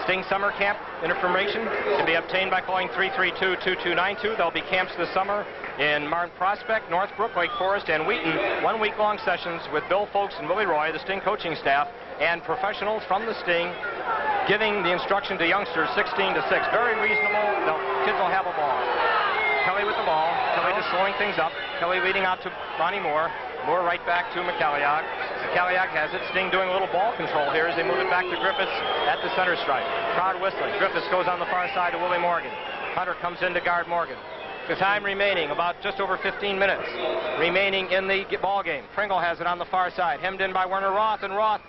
Sting Summer Camp information can be obtained by calling 332-2292. There'll be camps this summer in Martin Prospect, Northbrook, Lake Forest, and Wheaton. 1 week-long sessions with Bill Folks and Willie Roy, the Sting coaching staff, and professionals from the Sting giving the instruction to youngsters 16 to 6. Very reasonable. The kids will have a ball. Kelly with the ball. Kelly just slowing things up. Kelly leading out to Ronnie Moore. Moore right back to McCalliag. McCalliag has it. Sting doing a little ball control here as they move it back to Griffiths at the center stripe. Crowd whistling. Griffiths goes on the far side to Willie Morgan. Hunter comes in to guard Morgan. The time remaining, about just over 15 minutes remaining in the ball game. Pringle has it on the far side. Hemmed in by Werner Roth, and Roth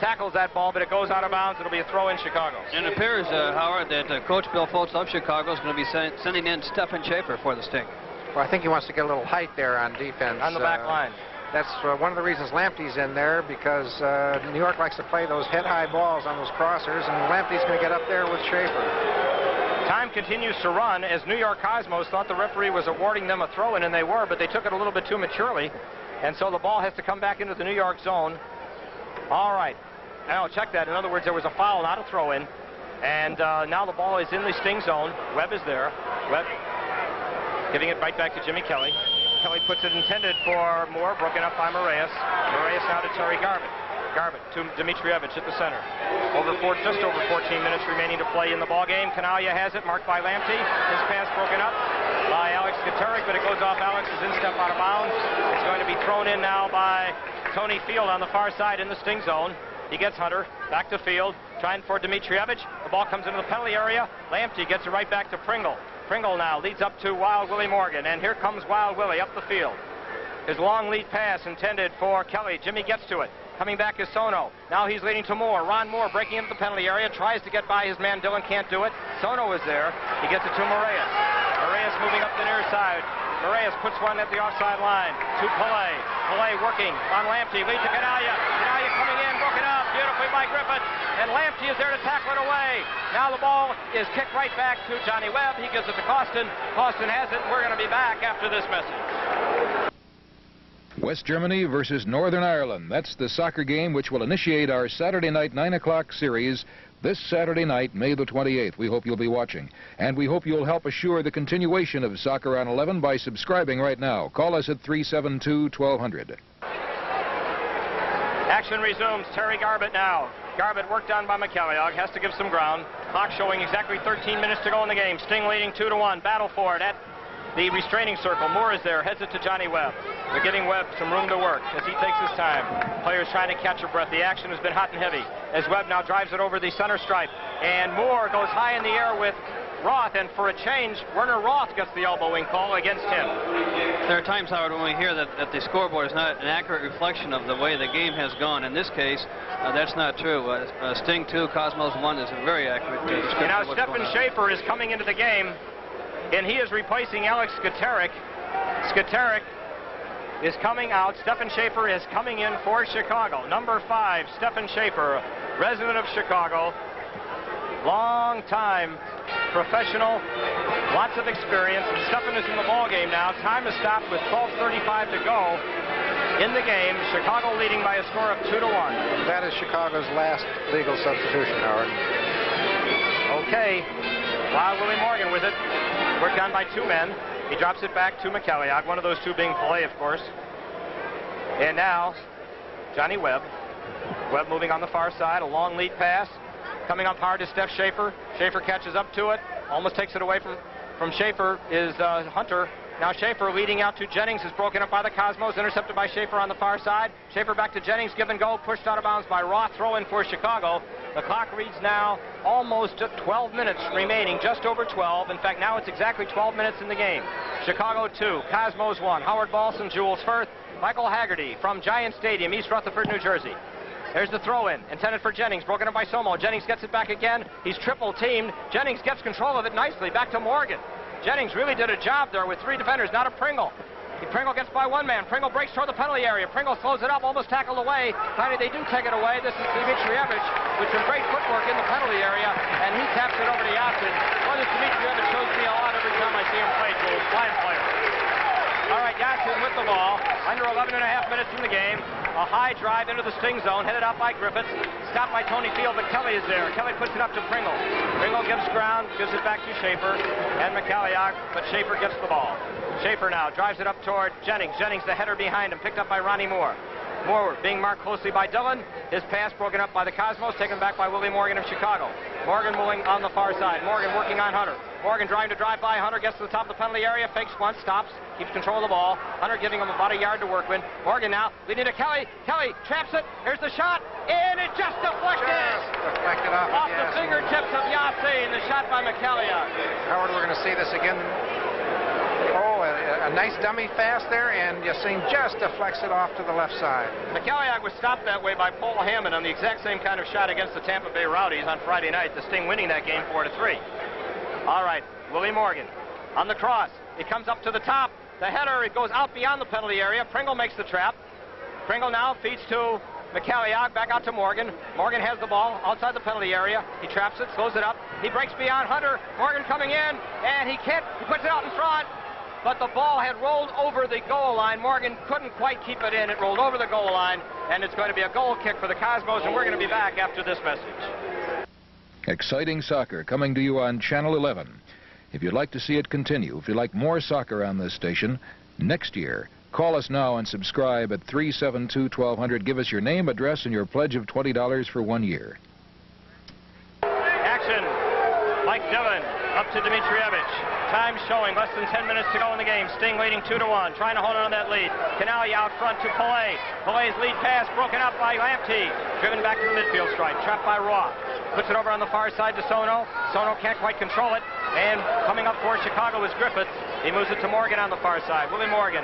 tackles that ball, but it goes out of bounds. It'll be a throw in Chicago. And it appears, Howard, that Coach Bill Folks of Chicago is going to be sending in Stephen Schaefer for the Sting. Well, I think he wants to get a little height there on defense. On the back line. That's one of the reasons Lamptey's in there, because New York likes to play those head-high balls on those crossers, and Lamptey's going to get up there with Schaefer. Time continues to run as New York Cosmos thought the referee was awarding them a throw-in, and they were, but they took it a little bit too maturely, and so the ball has to come back into the New York zone. All right. Now, check that. In other words, there was a foul, not a throw-in, and now the ball is in the Sting zone. Webb is there. Webb giving it right back to Jimmy Kelly. Kelly puts it intended for Moore, broken up by Moraes. Moraes now to Terry Garbutt. Garbutt to Dimitrievich at the center. Just over 14 minutes remaining to play in the ball game. Canalia has it, marked by Lamptey. His pass broken up by Alex Skateric, but it goes off Alex's instep out of bounds. It's going to be thrown in now by Tony Field on the far side in the Sting zone. He gets Hunter back to Field, trying for Dimitrievich. The ball comes into the penalty area. Lamptey gets it right back to Pringle. Pringle now leads up to Wild Willie Morgan, and here comes Wild Willie up the field. His long lead pass intended for Kelly. Jimmy gets to it. Coming back is Sono. Now he's leading to Moore. Ron Moore breaking into the penalty area, tries to get by his man Dillon, can't do it. Sono is there. He gets it to Moraes. Moraes moving up the near side. Moraes puts one at the offside line to Pillay. Pelé working on Lamptey. Lead to Canalia. Canalia coming in, broken up beautifully by Griffiths. And Lamptey is there to tackle it away. Now the ball is kicked right back to Johnny Webb. He gives it to Costin. Costin has it, and we're going to be back after this message. West Germany versus Northern Ireland. That's the soccer game which will initiate our Saturday night 9 o'clock series this Saturday night, May the 28th. We hope you'll be watching. And we hope you'll help assure the continuation of Soccer on 11 by subscribing right now. Call us at 372-1200. Action resumes. Terry Garbutt now. Garbutt worked on by McCalliog. Has to give some ground. Clock showing exactly 13 minutes to go in the game. Sting leading 2-1. Battle for it at the restraining circle. Moore is there. Heads it to Johnny Webb. They're giving Webb some room to work as he takes his time. Players trying to catch a breath. The action has been hot and heavy as Webb now drives it over the center stripe. And Moore goes high in the air with Roth, and for a change, Werner Roth gets the elbowing call against him. There are times, Howard, when we hear that the scoreboard is not an accurate reflection of the way the game has gone. In this case, that's not true. Sting 2, Cosmos 1 is a very accurate description. Now Stefan Schaefer is coming into the game, and he is replacing Alex Skateric. Skateric is coming out. Stefan Schaefer is coming in for Chicago. Number 5, Stefan Schaefer, resident of Chicago. Long time professional, lots of experience. Stefan is in the ball game now. Time is stopped with 12:35 to go in the game. Chicago leading by a score of 2-1. That is Chicago's last legal substitution, Howard. Okay. While Willie Morgan with it. Worked on by 2 men. He drops it back to McCalliog, one of those 2 being Pelé, of course. And now, Johnny Webb. Webb moving on the far side, a long lead pass. Coming up hard to Steph Schaefer. Schaefer catches up to it. Almost takes it away from Schaefer is Hunter. Now Schaefer leading out to Jennings is broken up by the Cosmos. Intercepted by Schaefer on the far side. Schaefer back to Jennings. Give and go. Pushed out of bounds by Roth. Throw in for Chicago. The clock reads now almost 12 minutes remaining. Just over 12. In fact, now it's exactly 12 minutes in the game. Chicago 2. Cosmos 1. Howard Balsam, Jules Firth, Michael Haggerty from Giant Stadium, East Rutherford, New Jersey. There's the throw-in, intended for Jennings, broken up by Somo. Jennings gets it back again. He's triple-teamed. Jennings gets control of it nicely. Back to Morgan. Jennings really did a job there with 3 defenders, not a Pringle. Pringle gets by 1 man. Pringle breaks toward the penalty area. Pringle slows it up, almost tackled away. Finally, they do take it away. This is Dimitrievich with some great footwork in the penalty area, and he taps it over to Yassin. Well, this Dimitrievich shows me a lot every time I see him play, Jules. Fine player. All right, Yassin with the ball. Under 11 and a half minutes in the game. A high drive into the Sting zone, headed out by Griffiths. Stopped by Tony Field, but Kelly is there. Kelly puts it up to Pringle. Pringle gives ground, gives it back to Schaefer and McCalliog, but Schaefer gets the ball. Schaefer now drives it up toward Jennings. Jennings, the header behind him, picked up by Ronnie Moore. Moore being marked closely by Dillon. His pass broken up by the Cosmos, taken back by Willie Morgan of Chicago. Morgan moving on the far side. Morgan working on Hunter. Morgan trying to drive by Hunter, gets to the top of the penalty area, fakes once, stops, keeps control of the ball. Hunter giving him about a yard to work with. Morgan now leading to Kelly. Kelly traps it. Here's the shot, and it just deflected. Deflected off the fingertips of Yassin. The shot by McCalliog. Howard, we're going to see this again. Oh, a nice dummy pass there, and Yassin just deflects it off to the left side. McCalliog was stopped that way by Paul Hammond on the exact same kind of shot against the Tampa Bay Rowdies on Friday night. The Sting winning that game 4-3. All right, Willie Morgan on the cross. It comes up to the top. The header, it goes out beyond the penalty area. Pringle makes the trap. Pringle now feeds to McCalliog, back out to Morgan. Morgan has the ball outside the penalty area. He traps it, slows it up. He breaks beyond Hunter. Morgan coming in, and he puts it out in front. But the ball had rolled over the goal line. Morgan couldn't quite keep it in. It rolled over the goal line, and it's going to be a goal kick for the Cosmos, and we're going to be back after this message. Exciting soccer coming to you on Channel 11. If you'd like to see it continue, if you'd like more soccer on this station next year, call us now and subscribe at 372-1200. Give us your name, address, and your pledge of $20 for 1 year. Action. Mike Dillon up to Dimitrievich. Time showing less than 10 minutes to go in the game. Sting leading 2-1. Trying to hold on to that lead. Canali out front to Pelé. Pelé's lead pass broken up by Lamptey. Driven back to the midfield stripe. Trapped by Roth. Puts it over on the far side to Sono. Sono can't quite control it. And coming up for Chicago is Griffiths. He moves it to Morgan on the far side. Willie Morgan.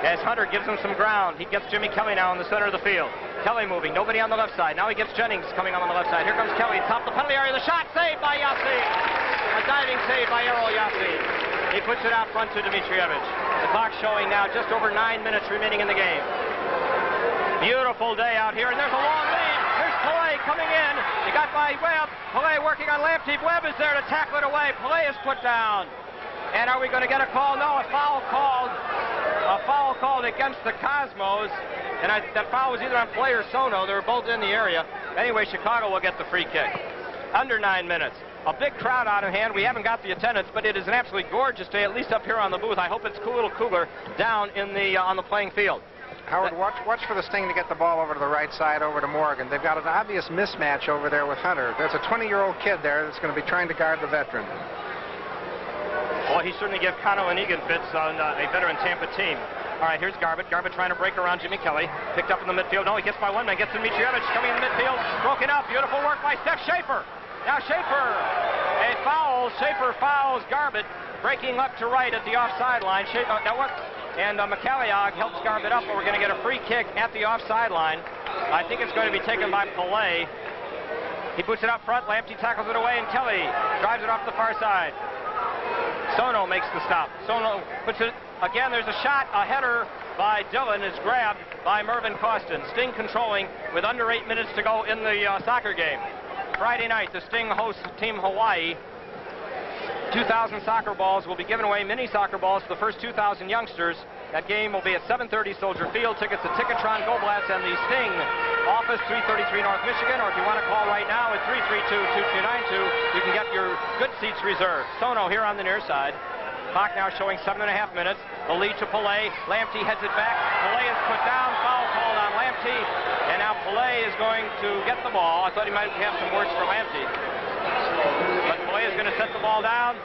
As Hunter gives him some ground. He gets Jimmy Kelly now in the center of the field. Kelly moving. Nobody on the left side. Now he gets Jennings coming on the left side. Here comes Kelly. Top the penalty area. The shot saved by Yassin. A diving save by Errol Yassin. He puts it out front to Dimitrievich. The clock showing now just over 9 minutes remaining in the game. Beautiful day out here, and there's a long lead. Here's Pillay coming in. He got by Webb. Pillay working on Lamptey. Webb is there to tackle it away. Pillay is put down. And are we going to get a call? No, a foul called against the Cosmos. And that foul was either on Pillay or Sono. They were both in the area. Anyway, Chicago will get the free kick. Under 9 minutes. A big crowd out of hand. We haven't got the attendance, but it is an absolutely gorgeous day, at least up here on the booth. I hope it's a little cooler down in the on the playing field. Howard, watch for the Sting to get the ball over to the right side, over to Morgan. They've got an obvious mismatch over there with Hunter. There's a 20-year-old kid there that's going to be trying to guard the veteran. Well, he certainly gave Cano and Egan fits on a veteran Tampa team. All right, here's Garbutt. Garbutt trying to break around Jimmy Kelly. Picked up in the midfield. No, he gets by one man. Gets to Mitrievich coming in the midfield. Broken up. Beautiful work by Steph Schaefer. Now Schaefer. A foul. Schaefer fouls Garbutt. Breaking left to right at the offside line. Schaefer, now what? And McCalliog helps Garbutt up, but we're going to get a free kick at the offside line. I think it's going to be taken by Pillay. He puts it up front. Lamptey tackles it away, and Kelly drives it off the far side. Sono makes the stop. Sono puts it again. There's a shot. A header by Dillon is grabbed by Mervyn Costin. Sting controlling with under 8 minutes to go in the soccer game. Friday night, the Sting hosts Team Hawaii. 2,000 soccer balls will be given away, mini soccer balls for the first 2,000 youngsters. That game will be at 7:30 Soldier Field. Tickets at Ticketron, GoBlats, and the Sting office, 333 North Michigan. Or if you want to call right now at 332-2292, you can get your good seats reserved. Sono here on the near side. Clock now showing 7.5 minutes. The lead to Pillay. Lamptey heads it back. Pillay is put down. Foul called on Lamptey. And now Pillay is going to get the ball. I thought he might have some words for Lamptey. But Pillay is going to set the ball down.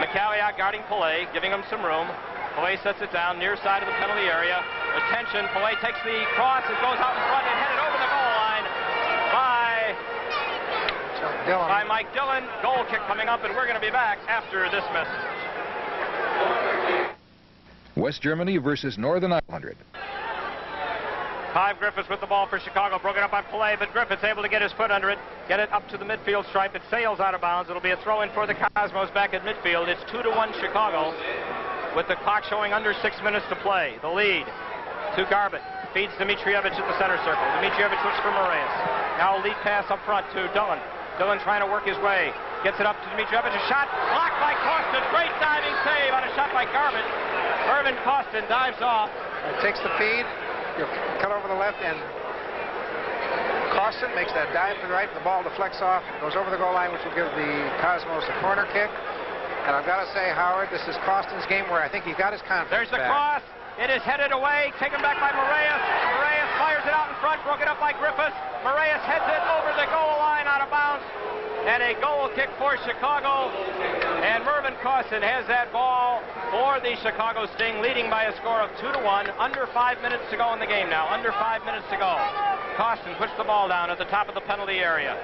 McCalliog guarding Pillay, giving him some room. Pillay sets it down near side of the penalty area. Attention, Pillay takes the cross and goes out in front and headed over the goal line by Mike Dillon. Goal kick coming up, and we're going to be back after this message. West Germany versus Northern Ireland. Clive Griffiths with the ball for Chicago, broken up by Pillay, but Griffiths able to get his foot under it, get it up to the midfield stripe. It sails out of bounds. It'll be a throw-in for the Cosmos back at midfield. It's 2-1 Chicago, with the clock showing under 6 minutes to play. The lead to Garbutt. Feeds Dmitrievich at the center circle. Dmitrievich looks for Moraes. Now a lead pass up front to Dillon. Dillon trying to work his way. Gets it up to Dmitrievich. A shot blocked by Costin. Great diving save on a shot by Garbutt. Mervyn Costin dives off. Takes the feed. Cut over the left, and Costin makes that dive to the right. The ball deflects off, goes over the goal line, which will give the Cosmos a corner kick. And I've got to say, Howard, this is Costin's game where I think he got his confidence There's the back. cross. It is headed away, taken back by Moraes. Moraes fires it out in front, broken up by Griffiths. Moraes heads it over the goal line out of bounds. And a goal kick for Chicago. And Mervyn Costin has that ball for the Chicago Sting, leading by a score of 2-1. Under 5 minutes to go in the game now. Under 5 minutes to go. Costin puts the ball down at the top of the penalty area.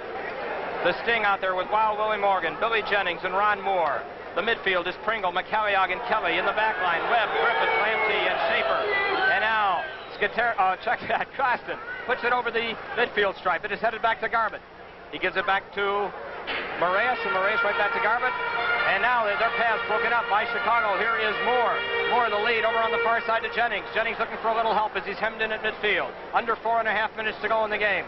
The Sting out there with Wild Willie Morgan, Billy Jennings, and Ron Moore. The midfield is Pringle, McCalliog, and Kelly. In the back line, Webb, Griffith, Lamptey, and Schaefer. And now, check that, Costin puts it over the midfield stripe. It is headed back to Garbutt. He gives it back to Moraes, and Moraes right back to Garbutt. And now their pass broken up by Chicago. Here is Moore. Moore the lead over on the far side to Jennings. Jennings looking for a little help as he's hemmed in at midfield. Under 4.5 minutes to go in the game.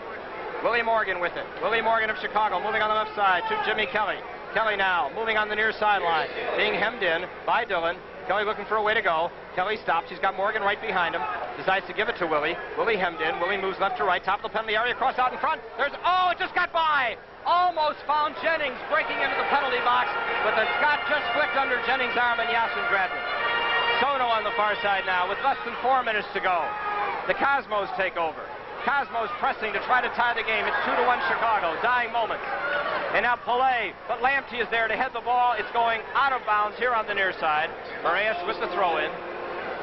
Willie Morgan with it. Willie Morgan of Chicago moving on the left side to Jimmy Kelly. Kelly now moving on the near sideline, being hemmed in by Dillon. Kelly looking for a way to go. Kelly stops. He's got Morgan right behind him. Decides to give it to Willie. Willie hemmed in. Willie moves left to right. Top of the penalty area. Cross out in front. Oh, it just got by. Almost found Jennings breaking into the penalty box, but the shot just flicked under Jennings' arm, and Yasin grabbed it. Sono on the far side now with less than 4 minutes to go. The Cosmos take over. Cosmos pressing to try to tie the game. It's 2-1 Chicago. Dying moments. And now Pillay, but Lamptey is there to head the ball. It's going out of bounds here on the near side. Moraes with the throw-in.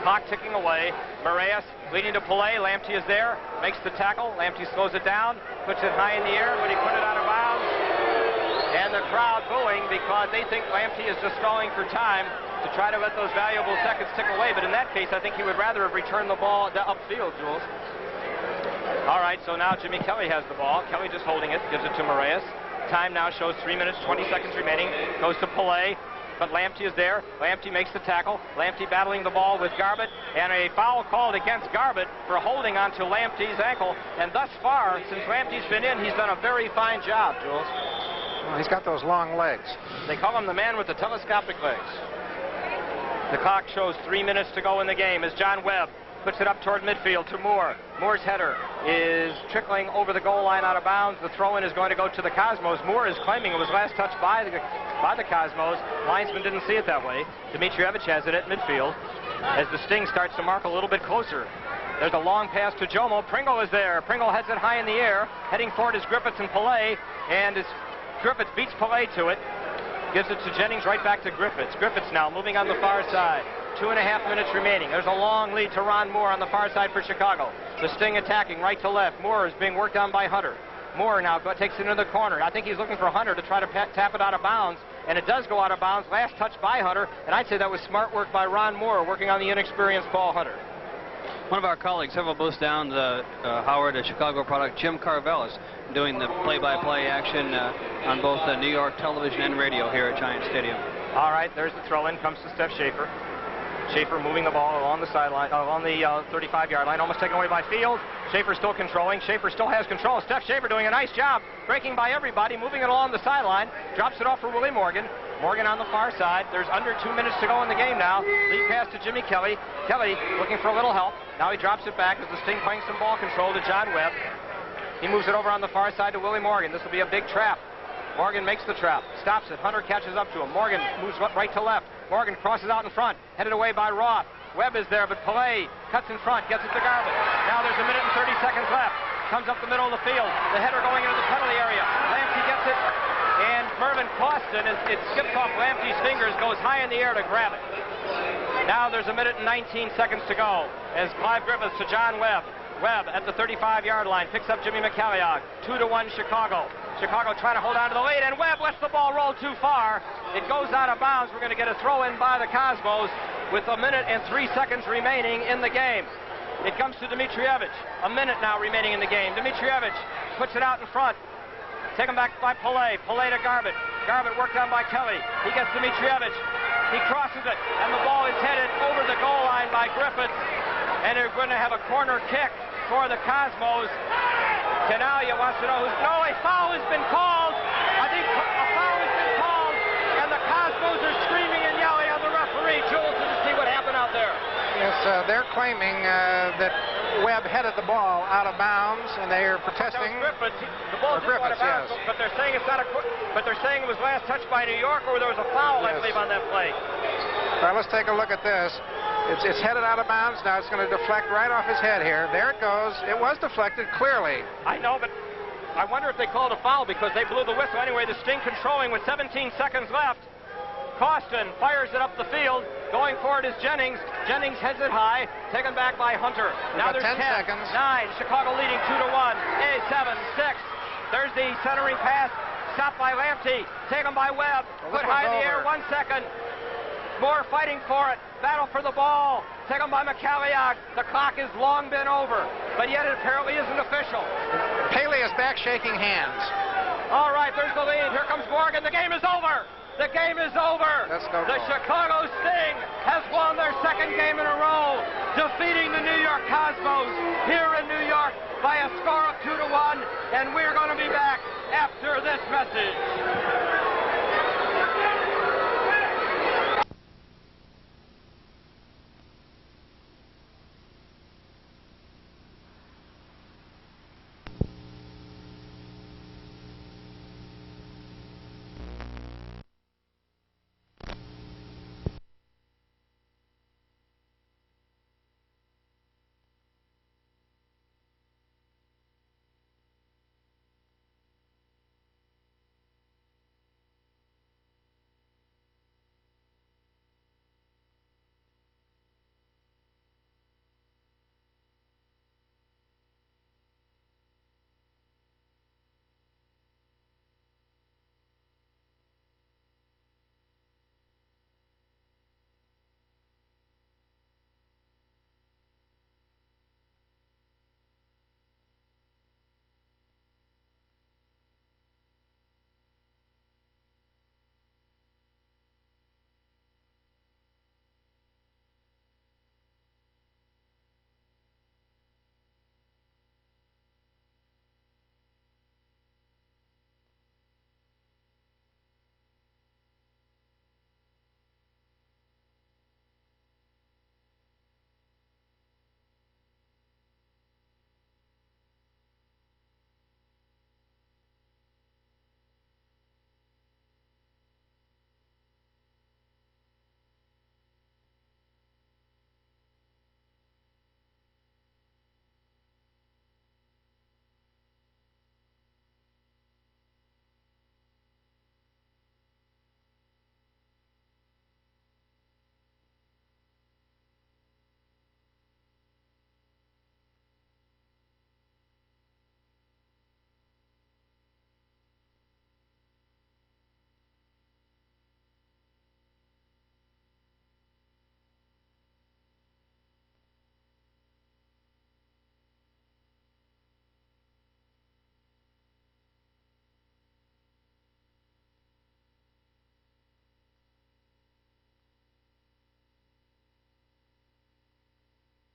Clock ticking away. Moraes leading to Pillay. Lamptey is there, makes the tackle. Lamptey slows it down, puts it high in the air, but he put it out of bounds. And the crowd booing because they think Lamptey is just stalling for time to try to let those valuable seconds tick away. But in that case, I think he would rather have returned the ball upfield, Jules. All right, so now Jimmy Kelly has the ball. Kelly just holding it, gives it to Moraes. Time now shows 3 minutes, 20 seconds remaining. Goes to Pillay. but Lamptey is there. Lamptey makes the tackle. Lamptey battling the ball with Garbutt, and a foul called against Garbutt for holding onto Lamptey's ankle. And thus far, since Lamptey's been in, he's done a very fine job, Jules. Well, he's got those long legs. They call him the man with the telescopic legs. The clock shows 3 minutes to go in the game as John Webb puts it up toward midfield to Moore. Moore's header is trickling over the goal line out of bounds. The throw-in is going to go to the Cosmos. Moore is claiming it was last touched by the Cosmos. Linesman didn't see it that way. Dmitrievich has it at midfield as the Sting starts to mark a little bit closer. There's a long pass to Jomo. Pringle is there. Pringle heads it high in the air. Heading forward is Griffiths and Pillay, and as Griffiths beats Pillay to it, gives it to Jennings, right back to Griffiths. Griffiths now moving on the far side. 2.5 minutes remaining. There's a long lead to Ron Moore on the far side for Chicago. The Sting attacking right to left. Moore is being worked on by Hunter. Moore now takes it into the corner. I think he's looking for Hunter to try to tap it out of bounds, and it does go out of bounds. Last touch by Hunter, and I'd say that was smart work by Ron Moore, working on the inexperienced Paul Hunter. One of our colleagues, several booths down, Howard, a Chicago product, Jim Carvelis, doing the play-by-play action on both New York television and radio here at Giant Stadium. All right, there's the throw-in, comes to Steph Schaefer. Schaefer moving the ball along the sideline, along the 35-yard line, almost taken away by Field. Schaefer still controlling. Schaefer still has control. Steph Schaefer doing a nice job, breaking by everybody, moving it along the sideline, drops it off for Willie Morgan. Morgan on the far side. There's under 2 minutes to go in the game now. Lead pass to Jimmy Kelly. Kelly looking for a little help. Now he drops it back as the Sting playing some ball control to John Webb. He moves it over on the far side to Willie Morgan. This will be a big trap. Morgan makes the trap, stops it. Hunter catches up to him. Morgan moves right to left. Morgan crosses out in front, headed away by Roth. Webb is there, but Pillay cuts in front, gets it to Garbutt. Now there's 1 minute and 30 seconds left. Comes up the middle of the field. The header going into the penalty area. Lamptey gets it, and Mervyn Costin, as it skips off Lamptey's fingers, goes high in the air to grab it. Now there's 1 minute and 19 seconds to go as Clive Griffiths to John Webb. Webb at the 35-yard line picks up Jimmy McCalliog. 2-1 Chicago. Chicago trying to hold on to the lead, and Webb lets the ball roll too far. It goes out of bounds. We're going to get a throw-in by the Cosmos with 1 minute and 3 seconds remaining in the game. It comes to Dmitrievich. 1 minute now remaining in the game. Dmitrievich puts it out in front. Taken back by Pillay. Pillay to Garbutt. Garbutt worked on by Kelly. He gets Dmitrievich. He crosses it, and the ball is headed over the goal line by Griffiths. And they're going to have a corner kick for the Cosmos. Canalia wants to know who's... No, a foul has been called. I think a foul has been called, and the Cosmos are screaming and yelling on the referee. Jules, to see what happened out there. Yes, they're claiming that Webb headed the ball out of bounds, and they are protesting. That was Griffiths. The ball did go out of bounds, yes. But they're saying it's not a... But they're saying it was last touched by New York, or there was a foul, yes, I believe, on that play. All right, let's take a look at this. It's headed out of bounds now. It's going to deflect right off his head here. There it goes. It was deflected clearly. I know, but I wonder if they called a foul because they blew the whistle. Anyway, the Sting controlling with 17 seconds left. Costin fires it up the field. Going forward is Jennings. Jennings heads it high. Taken back by Hunter. Now there's 10 seconds. 9. Chicago leading 2-1. 7, 6. There's the centering pass. Stopped by Lamptey. Taken by Webb. Put high in the air. 1 second. Moore fighting for it. Battle for the ball. Taken by McCalliog. The clock has long been over, but yet it apparently isn't official. Paley is back shaking hands. All right, there's the lead. Here comes Morgan. The game is over. The game is over. Let's go. The Chicago Sting has won their second game in a row, defeating the New York Cosmos here in New York by a score of 2-1, and we're going to be back after this message.